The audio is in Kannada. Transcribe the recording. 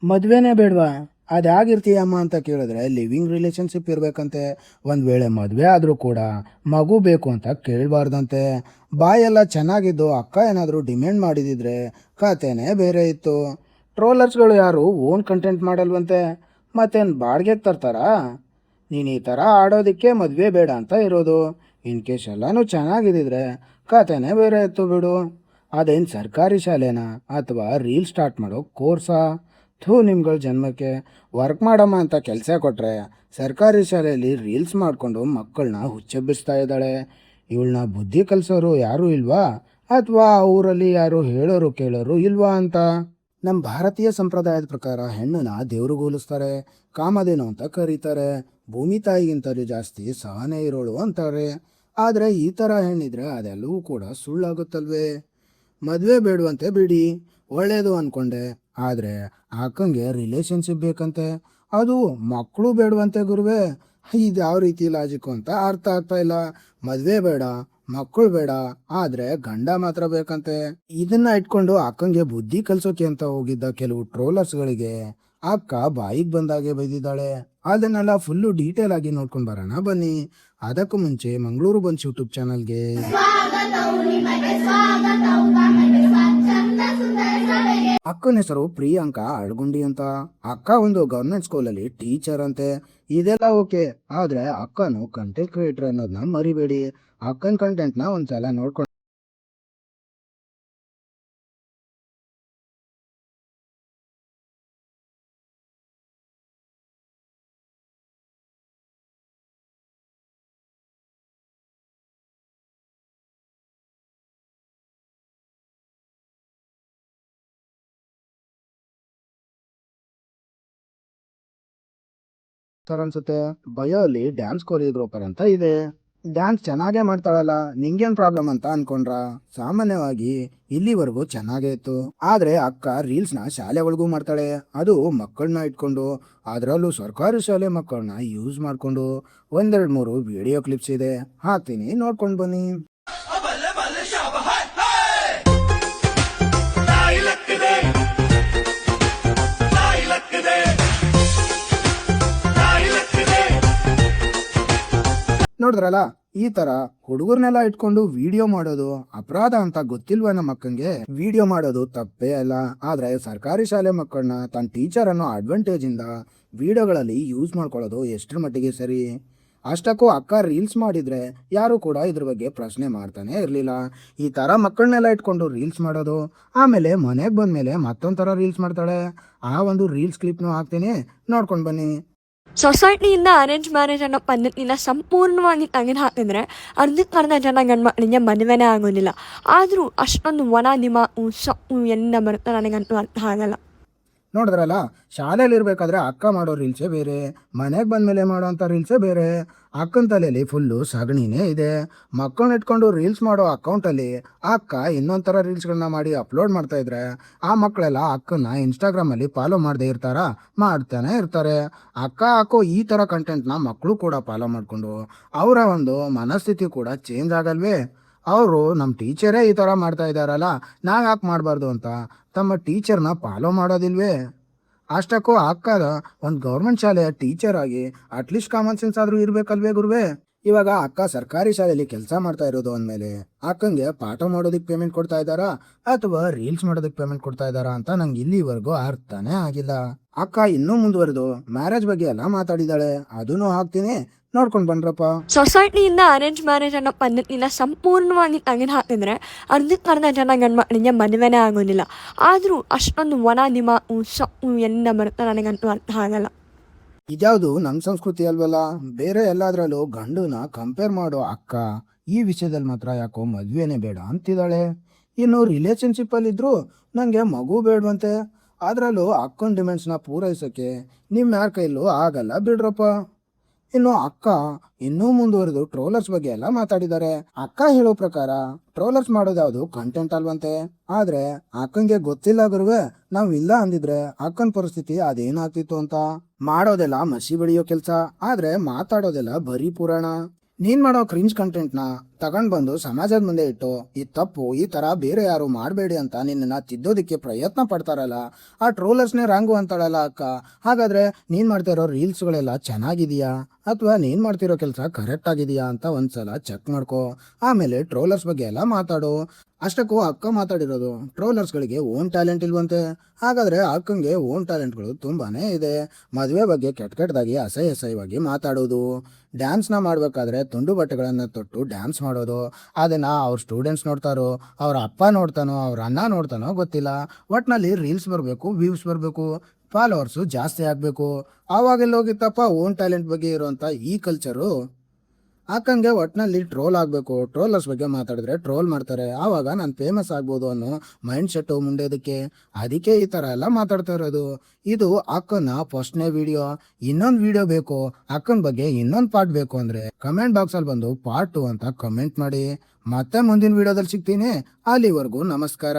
ಮದುವೆನೇ ಬೇಡವಾ? ಅದಾಗಿರ್ತೀಯಮ್ಮ ಅಂತ ಕೇಳಿದ್ರೆ ಲಿವಿಂಗ್ ರಿಲೇಷನ್ಶಿಪ್ ಇರಬೇಕಂತೆ. ಒಂದು ವೇಳೆ ಮದುವೆ ಆದರೂ ಕೂಡ ಮಗು ಬೇಕು ಅಂತ ಕೇಳಬಾರ್ದಂತೆ. ಬಾಯೆಲ್ಲ ಚೆನ್ನಾಗಿದ್ದು ಅಕ್ಕ ಏನಾದರೂ ಡಿಮ್ಯಾಂಡ್ ಮಾಡಿದಿದ್ರೆ ಕತೆನೇ ಬೇರೆ ಇತ್ತು. ಟ್ರೋಲರ್ಸ್ಗಳು ಯಾರು ಓನ್ ಕಂಟೆಂಟ್ ಮಾಡಲ್ವಂತೆ, ಮತ್ತೇನು ಬಾಡಿಗೆಗೆ ತರ್ತಾರಾ? ನೀನು ಈ ಥರ ಆಡೋದಕ್ಕೆ ಮದುವೆ ಬೇಡ ಅಂತ ಇರೋದು. ಇನ್ ಕೇಸ್ ಎಲ್ಲನೂ ಚೆನ್ನಾಗಿದ್ದಿದ್ರೆ ಕತೆನೇ ಬೇರೆ ಇತ್ತು ಬಿಡು. ಅದೇನು ಸರ್ಕಾರಿ ಶಾಲೆನಾ ಅಥವಾ ರೀಲ್ ಸ್ಟಾರ್ಟ್ ಮಾಡೋ ಕೋರ್ಸಾ? ಥೂ ನಿಮ್ಗಳ ಜನ್ಮಕ್ಕೆ. ವರ್ಕ್ ಮಾಡಮ್ಮ ಅಂತ ಕೆಲಸ ಕೊಟ್ಟರೆ ಸರ್ಕಾರಿ ಶಾಲೆಯಲ್ಲಿ ರೀಲ್ಸ್ ಮಾಡಿಕೊಂಡು ಮಕ್ಕಳನ್ನ ಹುಚ್ಚೆಬ್ಬಿಸ್ತಾ ಇದ್ದಾಳೆ. ಇವಳನ್ನ ಬುದ್ಧಿ ಕಲಿಸೋರು ಯಾರೂ ಇಲ್ವಾ? ಅಥವಾ ಊರಲ್ಲಿ ಯಾರು ಹೇಳೋರು ಕೇಳೋರು ಇಲ್ವಾ ಅಂತ? ನಮ್ಮ ಭಾರತೀಯ ಸಂಪ್ರದಾಯದ ಪ್ರಕಾರ ಹೆಣ್ಣನ್ನ ದೇವ್ರಿಗೆ ಹೋಲಿಸ್ತಾರೆ, ಕಾಮಧೇನು ಅಂತ ಕರೀತಾರೆ, ಭೂಮಿ ತಾಯಿಗಿಂತಲೂ ಜಾಸ್ತಿ ಸಹನೆ ಇರೋಳು ಅಂತಾರೆ. ಆದರೆ ಈ ಥರ ಹೆಣ್ಣಿದ್ರೆ ಅದೆಲ್ಲವೂ ಕೂಡ ಸುಳ್ಳಾಗುತ್ತಲ್ವೇ? ಮದುವೆ ಬೇಡವಂತೆ ಬಿಡಿ, ಒಳ್ಳೇದು ಅಂದ್ಕೊಂಡೆ. ಆದರೆ ಅಕ್ಕಂಗೆ ರಿಲೇಷನ್ಶಿಪ್ ಬೇಕಂತೆ, ಅದು ಮಕ್ಕಳು ಬೇಡವಂತೆ ಗುರುವೇ. ಇದು ಯಾವ ರೀತಿ ಲಾಜಿಕ್ಕು ಅಂತ ಅರ್ಥ ಆಗ್ತಾ ಇಲ್ಲ. ಮದುವೆ ಬೇಡ, ಮಕ್ಕಳು ಬೇಡ, ಆದರೆ ಗಂಡ ಮಾತ್ರ ಬೇಕಂತೆ. ಇದನ್ನ ಇಟ್ಕೊಂಡು ಅಕ್ಕಂಗೆ ಬುದ್ಧಿ ಕಲಿಸೋಕೆ ಅಂತ ಹೋಗಿದ್ದ ಕೆಲವು ಟ್ರೋಲರ್ಸ್ಗಳಿಗೆ ಅಕ್ಕ ಬಾಯಿಗೆ ಬಂದಾಗೆ ಬೈದಿದ್ದಾಳೆ. ಅದನ್ನೆಲ್ಲ ಫುಲ್ಲು ಡೀಟೇಲ್ ಆಗಿ ನೋಡ್ಕೊಂಡು ಬರೋಣ ಬನ್ನಿ. ಅದಕ್ಕೂ ಮುಂಚೆ ಮಂಗಳೂರು ಬಂಚ್ ಯೂಟ್ಯೂಬ್ ಚಾನಲ್ಗೆ ಅಕ್ಕನ ಹೆಸರು ಪ್ರಿಯಾಂಕಾ ಅಳ್ಗುಂಡಿ ಅಂತ. ಅಕ್ಕ ಒಂದು ಗವರ್ಮೆಂಟ್ ಸ್ಕೂಲಲ್ಲಿ ಟೀಚರ್ ಅಂತೆ. ಇದೆಲ್ಲ ಓಕೆ, ಆದರೆ ಅಕ್ಕನು ಕಂಟೆಂಟ್ ಕ್ರಿಯೇಟರ್ ಅನ್ನೋದನ್ನ ಮರಿಬೇಡಿ. ಅಕ್ಕನ ಕಂಟೆಂಟ್ನ ಒಂದ್ಸಲ ನೋಡ್ಕೊಂಡು ಅನ್ಸುತ್ತೆ. ಬಯೋ ಅಲ್ಲಿ ಡ್ಯಾನ್ಸ್ ಕೊರಿಯೋಗ್ರಾಫರ್ ಅಂತ ಇದೆ. ಡ್ಯಾನ್ಸ್ ಚೆನ್ನಾಗೇ ಮಾಡ್ತಾಳಲ್ಲ, ನಿಂಗೇನು ಪ್ರಾಬ್ಲಮ್ ಅಂತ ಅನ್ಕೊಂಡ್ರ? ಸಾಮಾನ್ಯವಾಗಿ ಇಲ್ಲಿವರೆಗೂ ಚೆನ್ನಾಗೇ ಇತ್ತು. ಆದರೆ ಅಕ್ಕ ರೀಲ್ಸ್ನ ಶಾಲೆ ಒಳಗೂ ಮಾಡ್ತಾಳೆ, ಅದು ಮಕ್ಕಳನ್ನ ಇಟ್ಕೊಂಡು. ಅದರಲ್ಲೂ ಸರ್ಕಾರಿ ಶಾಲೆ ಮಕ್ಕಳನ್ನ ಯೂಸ್ ಮಾಡಿಕೊಂಡು. ಒಂದೆರಡು ಮೂರು ವಿಡಿಯೋ ಕ್ಲಿಪ್ಸ್ ಇದೆ, ಹಾಕ್ತೀನಿ, ನೋಡ್ಕೊಂಡು ಬನ್ನಿ. ನೋಡಿದ್ರಲ್ಲ, ಈ ತರ ಹುಡುಗರ್ನೆಲ್ಲ ಇಟ್ಕೊಂಡು ವಿಡಿಯೋ ಮಾಡೋದು ಅಪರಾಧ ಅಂತ ಗೊತ್ತಿಲ್ವ ನಮ್ಮ ಅಕ್ಕಂಗೆ? ವಿಡಿಯೋ ಮಾಡೋದು ತಪ್ಪೇ ಅಲ್ಲ, ಆದ್ರೆ ಸರ್ಕಾರಿ ಶಾಲೆ ಮಕ್ಕಳನ್ನ ತನ್ನ ಟೀಚರ್ ಅನ್ನೋ ಅಡ್ವಾಂಟೇಜ್ ಇಂದ ವಿಡಿಯೋಗಳಲ್ಲಿ ಯೂಸ್ ಮಾಡ್ಕೊಳ್ಳೋದು ಎಷ್ಟರ ಮಟ್ಟಿಗೆ ಸರಿ? ಅಷ್ಟಕ್ಕೂ ಅಕ್ಕ ರೀಲ್ಸ್ ಮಾಡಿದ್ರೆ ಯಾರು ಕೂಡ ಇದ್ರ ಬಗ್ಗೆ ಪ್ರಶ್ನೆ ಮಾಡ್ತಾನೆ ಇರಲಿಲ್ಲ. ಈ ತರ ಮಕ್ಕಳನ್ನೆಲ್ಲ ಇಟ್ಕೊಂಡು ರೀಲ್ಸ್ ಮಾಡೋದು, ಆಮೇಲೆ ಮನೆಗೆ ಬಂದ್ಮೇಲೆ ಮತ್ತೊಂದು ತರ ರೀಲ್ಸ್ ಮಾಡ್ತಾಳೆ. ಆ ಒಂದು ರೀಲ್ಸ್ ಕ್ಲಿಪ್ನು ಹಾಕ್ತೀನಿ, ನೋಡ್ಕೊಂಡು ಬನ್ನಿ. ಸೊಸೈಟಿಯಿಂದ ಅರೇಂಜ್ ಮ್ಯಾರೇಜ್ ಅನ್ನೋ ಪದ್ಧತಿನ ಸಂಪೂರ್ಣವಾಗಿ ತೆಗೆದುಹಾಕಿದ್ರೆ ಅರ್ಧಕ್ಕರ್ಧ ಜನ ಗಂಡ್ಮಕ್ಳಿಗೆ ಮದುವೆನೇ ಆಗೋದಿಲ್ಲ. ಆದರೂ ಅಷ್ಟೊಂದು ಒಣ ದಿಮಾಕು ಸೊಪ್ಪು ಎಲ್ಲಿಂದ ಬರುತ್ತೆ ನನಗಂತೂ ಅರ್ಥ ಆಗಲ್ಲ. ನೋಡಿದ್ರಲ್ಲ, ಶಾಲೆಯಲ್ಲಿ ಇರಬೇಕಾದ್ರೆ ಅಕ್ಕ ಮಾಡೋ ರೀಲ್ಸೇ ಬೇರೆ, ಮನೆಗೆ ಬಂದಮೇಲೆ ಮಾಡೋಂಥ ರೀಲ್ಸೇ ಬೇರೆ. ಅಕ್ಕನ ತಲೆಯಲ್ಲಿ ಫುಲ್ಲು ಸಗಣಿನೇ ಇದೆ. ಮಕ್ಕಳನ್ನ ಇಟ್ಕೊಂಡು ರೀಲ್ಸ್ ಮಾಡೋ ಅಕೌಂಟಲ್ಲಿ ಅಕ್ಕ ಇನ್ನೊಂಥರ ರೀಲ್ಸ್ಗಳನ್ನ ಮಾಡಿ ಅಪ್ಲೋಡ್ ಮಾಡ್ತಾ ಇದ್ರೆ ಆ ಮಕ್ಕಳೆಲ್ಲ ಅಕ್ಕನ ಇನ್ಸ್ಟಾಗ್ರಾಮಲ್ಲಿ ಫಾಲೋ ಮಾಡದೇ ಇರ್ತಾರಾ? ಮಾಡ್ತಾನೆ ಇರ್ತಾರೆ. ಅಕ್ಕ ಹಾಕೋ ಈ ಥರ ಕಂಟೆಂಟ್ನ ಮಕ್ಕಳು ಕೂಡ ಫಾಲೋ ಮಾಡಿಕೊಂಡು ಅವರ ಒಂದು ಮನಸ್ಥಿತಿ ಕೂಡ ಚೇಂಜ್ ಆಗಲ್ವೇ? ಅವರು ನಮ್ಮ ಟೀಚರೇ ಈ ಥರ ಮಾಡ್ತಾ ಇದ್ದಾರಲ್ಲ, ನಾವು ಯಾಕೆ ಮಾಡಬಾರ್ದು ಅಂತ ತಮ್ಮ ಟೀಚರ್ನ ಫಾಲೋ ಮಾಡೋದಿಲ್ವೇ? ಅಷ್ಟಕ್ಕೂ ಅಕ್ಕದ ಒಂದು ಗೌರ್ಮೆಂಟ್ ಶಾಲೆಯ ಟೀಚರ್ ಆಗಿ ಅಟ್ಲೀಸ್ಟ್ ಕಾಮನ್ ಸೆನ್ಸ್ ಆದರೂ ಇರಬೇಕಲ್ವೇ ಗುರುವೇ? ಇವಾಗ ಅಕ್ಕ ಸರ್ಕಾರಿ ಶಾಲೆಯಲ್ಲಿ ಕೆಲಸ ಮಾಡ್ತಾ ಇರೋದು ಅಂದಮೇಲೆ ಅಕ್ಕಂಗೆ ಪಾಠ ಮಾಡೋದಕ್ಕೆ ಪೇಮೆಂಟ್ ಕೊಡ್ತಾ ಇದ್ದಾರಾ ಅಥವಾ ರೀಲ್ಸ್ ಮಾಡೋದಕ್ಕೆ ಪೇಮೆಂಟ್ ಕೊಡ್ತಾ ಇದ್ದಾರಾ ಅಂತ ನಂಗೆ ಇಲ್ಲಿವರೆಗೂ ಅರ್ಥನೇ ಆಗಿಲ್ಲ. ಅಕ್ಕ ಇನ್ನೂ ಮುಂದುವರೆದು ಮ್ಯಾರೇಜ್ ಬಗ್ಗೆ ಎಲ್ಲ ಮಾತಾಡಿದಾಳೆ, ಅದನ್ನು ಹಾಕ್ತೀನಿ, ನೋಡ್ಕೊಂಡು ಬನ್ರಪ್ಪ. ಸೊಸೈಟಿಯಿಂದ ಅರೇಂಜ್ ಮ್ಯಾರೇಜ್ ಅನ್ನೋ ಪದ್ಧತಿನ ಸಂಪೂರ್ಣವಾಗಿ ತೆಗೆದುಹಾಕಿದ್ರೆ ಅರ್ಧಕ್ಕರ್ಧ ಜನ ಗಂಡ್ಮಕ್ಳಿಗೆ ಮದುವೆನೇ ಆಗೋದಿಲ್ಲ. ಆದರೂ ಅಷ್ಟೊಂದು ಒಣ ದಿಮಾಕು ಸೊಪ್ಪು ಎಲ್ಲಿಂದ ಬರುತ್ತೆ ನನಗಂತೂ ಅರ್ಥ ಆಗಲ್ಲ. ಇದ್ಯಾವುದು ನಮ್ಮ ಸಂಸ್ಕೃತಿ ಅಲ್ವಲ್ಲ? ಬೇರೆ ಎಲ್ಲಾದ್ರಲ್ಲೂ ಗಂಡನ ಕಂಪೇರ್ ಮಾಡೋ ಅಕ್ಕ ಈ ವಿಷಯದಲ್ಲಿ ಮಾತ್ರ ಯಾಕೋ ಮದುವೆನೇ ಬೇಡ ಅಂತಿದ್ದಾಳೆ. ಇನ್ನು ರಿಲೇಷನ್ಶಿಪ್ಪಲ್ಲಿದ್ದರೂ ನನಗೆ ಮಗು ಬೇಡವಂತೆ. ಅದರಲ್ಲೂ ಅಕ್ಕನ ಡಿಮ್ಯಾಂಡ್ಸ್ನ ಪೂರೈಸೋಕ್ಕೆ ನಿಮ್ಮ ಯಾರ ಕೈಲೂ ಆಗಲ್ಲ ಬಿಡ್ರಪ್ಪ. ಇನ್ನು ಅಕ್ಕ ಇನ್ನೂ ಮುಂದುವರೆದು ಟ್ರೋಲರ್ಸ್ ಬಗ್ಗೆ ಎಲ್ಲ ಮಾತಾಡಿದ್ದಾರೆ. ಅಕ್ಕ ಹೇಳೋ ಪ್ರಕಾರ ಟ್ರೋಲರ್ಸ್ ಮಾಡೋದು ಯಾವುದು ಕಂಟೆಂಟ್ ಅಲ್ವಂತೆ. ಆದ್ರೆ ಅಕ್ಕಂಗೆ ಗೊತ್ತಿಲ್ಲ ಗುರುವೆ, ನಾವು ಇಲ್ಲ ಅಂದಿದ್ರೆ ಅಕ್ಕನ ಪರಿಸ್ಥಿತಿ ಅದೇನಾಗ್ತಿತ್ತು ಅಂತ. ಮಾಡೋದೆಲ್ಲ ಮಸಿ ಬೆಳೆಯೋ ಕೆಲಸ, ಆದ್ರೆ ಮಾತಾಡೋದೆಲ್ಲ ಬರೀ ಪುರಾಣ. ನೀನ್ ಮಾಡೋ ಕ್ರಿಂಜ್ ಕಂಟೆಂಟ್ನ ತಗೊಂಡ್ ಬಂದು ಸಮಾಜದ ಮುಂದೆ ಇಟ್ಟು ಈ ತಪ್ಪು ಈ ತರ ಬೇರೆ ಯಾರು ಮಾಡಬೇಡಿ ಅಂತ ನಿನ್ನ ತಿದ್ದೋದಕ್ಕೆ ಪ್ರಯತ್ನ ಪಡ್ತಾರಲ್ಲ, ಆ ಟ್ರೋಲರ್ಸ್ನೇ ರಾಂಗು ಅಂತಾಳಲ್ಲ ಅಕ್ಕ. ಹಾಗಾದ್ರೆ ನೀನ್ ಮಾಡ್ತಿರೋ ರೀಲ್ಸ್ಗಳೆಲ್ಲ ಚೆನ್ನಾಗಿದೆಯಾ ಅಥವಾ ನೀನ್ ಮಾಡ್ತಿರೋ ಕೆಲಸ ಕರೆಕ್ಟ್ ಆಗಿದೆಯಾ ಅಂತ ಒಂದ್ಸಲ ಚೆಕ್ ಮಾಡ್ಕೋ. ಆಮೇಲೆ ಟ್ರೋಲರ್ಸ್ ಬಗ್ಗೆ ಎಲ್ಲ ಮಾತಾಡು. ಅಷ್ಟಕ್ಕೂ ಅಕ್ಕ ಮಾತಾಡಿರೋದು ಟ್ರೋಲರ್ಸ್ಗಳಿಗೆ ಓನ್ ಟ್ಯಾಲೆಂಟ್ ಇಲ್ವಂತೆ. ಹಾಗಾದ್ರೆ ಅಕ್ಕಂಗೆ ಓನ್ ಟ್ಯಾಲೆಂಟ್ಗಳು ತುಂಬಾನೇ ಇದೆ. ಮದುವೆ ಬಗ್ಗೆ ಕೆಟ್ಟದಾಗಿ ಅಸಹ್ಯವಾಗಿ ಮಾತಾಡೋದು, ಡ್ಯಾನ್ಸ್ನ ಮಾಡಬೇಕಾದ್ರೆ ತುಂಡು ಬಟ್ಟೆಗಳನ್ನು ತೊಟ್ಟು ಡ್ಯಾನ್ಸ್ ಮಾಡೋದು, ಅದನ್ನು ಅವ್ರ ಸ್ಟೂಡೆಂಟ್ಸ್ ನೋಡ್ತಾರೋ, ಅವ್ರ ಅಪ್ಪ ನೋಡ್ತಾನೋ, ಅವ್ರ ಅಣ್ಣ ನೋಡ್ತಾನೋ ಗೊತ್ತಿಲ್ಲ. ಒಟ್ಟಿನಲ್ಲಿ ರೀಲ್ಸ್ ಬರಬೇಕು, ವ್ಯೂಸ್ ಬರಬೇಕು, ಫಾಲೋವರ್ಸು ಜಾಸ್ತಿ ಆಗಬೇಕು. ಆವಾಗೆಲ್ಲ ಹೋಗಿತ್ತಪ್ಪ ಓನ್ ಟ್ಯಾಲೆಂಟ್ ಬಗ್ಗೆ ಇರುವಂಥ ಈ ಕಲ್ಚರು. ಅಕ್ಕಂಗೆ ಒಟ್ಟಿನಲ್ಲಿ ಟ್ರೋಲ್ ಆಗಬೇಕು, ಟ್ರೋಲರ್ಸ್ ಬಗ್ಗೆ ಮಾತಾಡಿದ್ರೆ ಟ್ರೋಲ್ ಮಾಡ್ತಾರೆ, ಆವಾಗ ನಾನು ಫೇಮಸ್ ಆಗ್ಬೋದು ಅನ್ನೋ ಮೈಂಡ್ ಸೆಟ್ಟು ಮುಂಡೆದಕ್ಕೆ. ಅದಕ್ಕೆ ಈ ಥರ ಎಲ್ಲ ಮಾತಾಡ್ತಾ ಇರೋದು. ಇದು ಅಕ್ಕನ ಫಸ್ಟ್ನೇ ವಿಡಿಯೋ. ಇನ್ನೊಂದು ವಿಡಿಯೋ ಬೇಕು, ಅಕ್ಕನ ಬಗ್ಗೆ ಇನ್ನೊಂದು ಪಾರ್ಟ್ ಬೇಕು ಅಂದರೆ ಕಮೆಂಟ್ ಬಾಕ್ಸಲ್ಲಿ ಬಂದು ಪಾರ್ಟ್ 2 ಅಂತ ಕಮೆಂಟ್ ಮಾಡಿ. ಮತ್ತೆ ಮುಂದಿನ ವಿಡಿಯೋದಲ್ಲಿ ಸಿಗ್ತೀನಿ. ಅಲ್ಲಿವರೆಗೂ ನಮಸ್ಕಾರ.